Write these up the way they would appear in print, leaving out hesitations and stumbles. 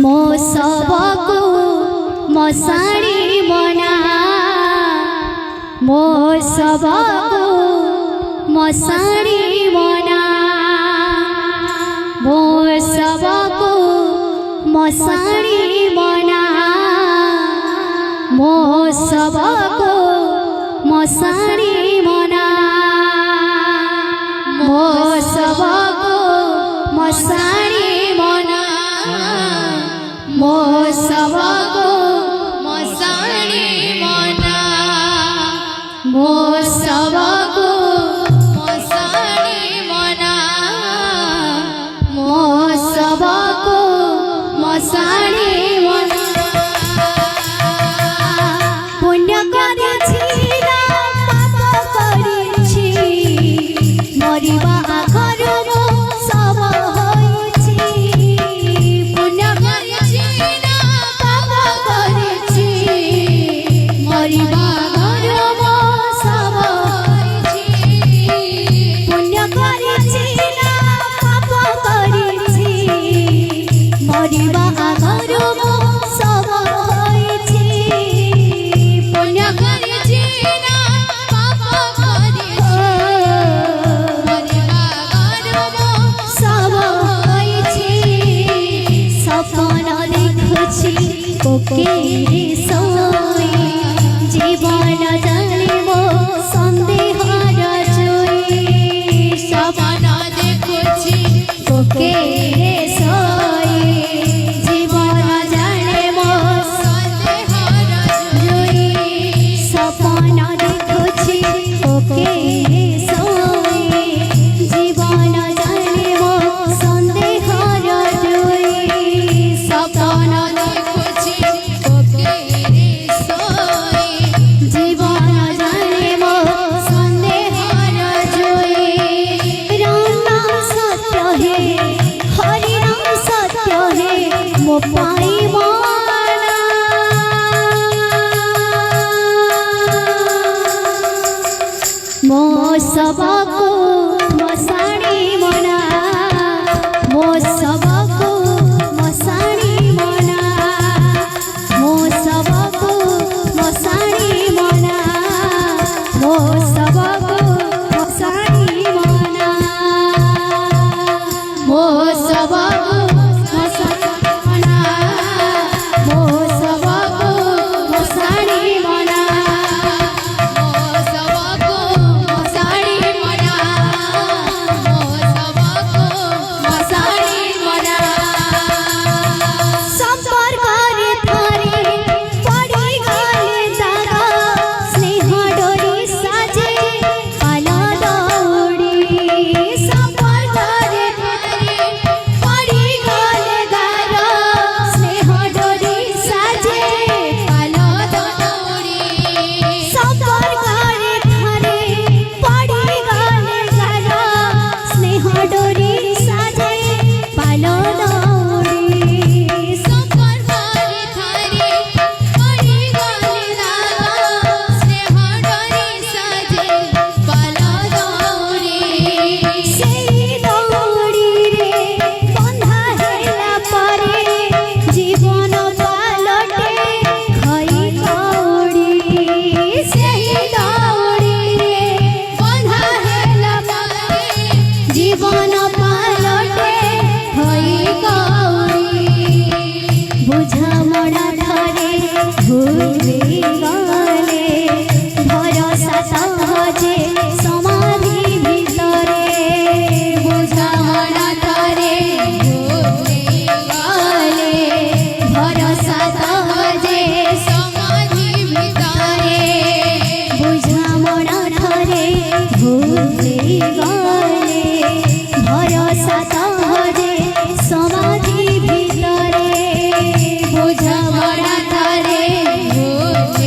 मो सबको मसाणी बना मो सबको मसाणी बना मो सबको मसाणी बना मो सबको मसाणी बना मो सबको मसाणी बना मो सबको मसाणी बना मो सबको मसाणी बना मो सबको मसाणी बना पुण्य करिछि ना पाप करिछि मरिबा आखरु मो सब होइछि पुण्य करिछि ना पाप करिछि मरिबा आखरु मो सब होइछि पुण्य करिछि ना पाप करिछि मरिबा आखरु मो सब होइछि पुण्य करिछि ना पाप करिछि मरिबा आखरु मो सब होइछि सपन देखुछि कोके सोई जीवन जानिबो संदेहर जोई सपन देखुछि कोके सोई जीवन जानिबो संदेहर जोई सपन देखुछि कोके सोई जीवन जानिबो संदेहर जोई सपन देखुछि कोके सोई जीवन जानिबो संदेहर जोई राम सत्य है हरि राम सत्य है मो पाई माना मो सबको मसाणी बना मो सबको मसाणी बना मो सबको मसाणी बना मो सबको मसाणी बना मो सबको मसाणी बना मो सबको मसाणी बना मो सबको मसाणी बना मो सबको मसाणी बना संपर्क रे थारे पड़ी गले दागा स्नेह डोरी साजे पाला दौड़ी संपर्क रे थारे पड़ी गले दागा स्नेह डोरी साजे पाला दौड़ी संपर्क रे थारे पड़ी गले दागा स्नेह डोरी साजे पाला दौड़ी संपर्क रे थारे पड़ी गले दागा स्नेह डोरी साजे पाला दौड़ी सेई दौड़ी रे बंधा हेला परे जीवन पालटे खई कौड़ी सेई दौड़ी रे बंधा हेला परे जीवन पालटे खई कौड़ी बुझामणा धरे भूली गले भरोसा सहजे समाधि भितरे बुझामणा धरे भूली गले भरोसा सहजे समाधि भितरे बुझामणा धरे भूली गले भरोसा सहजे समाधि भितरे बुझामणा धरे भूली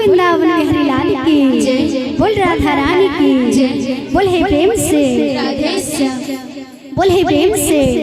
वृंदावन बिहारी लाल की बोल राधा रानी की बोल हे प्रेम से बोल हे प्रेम से।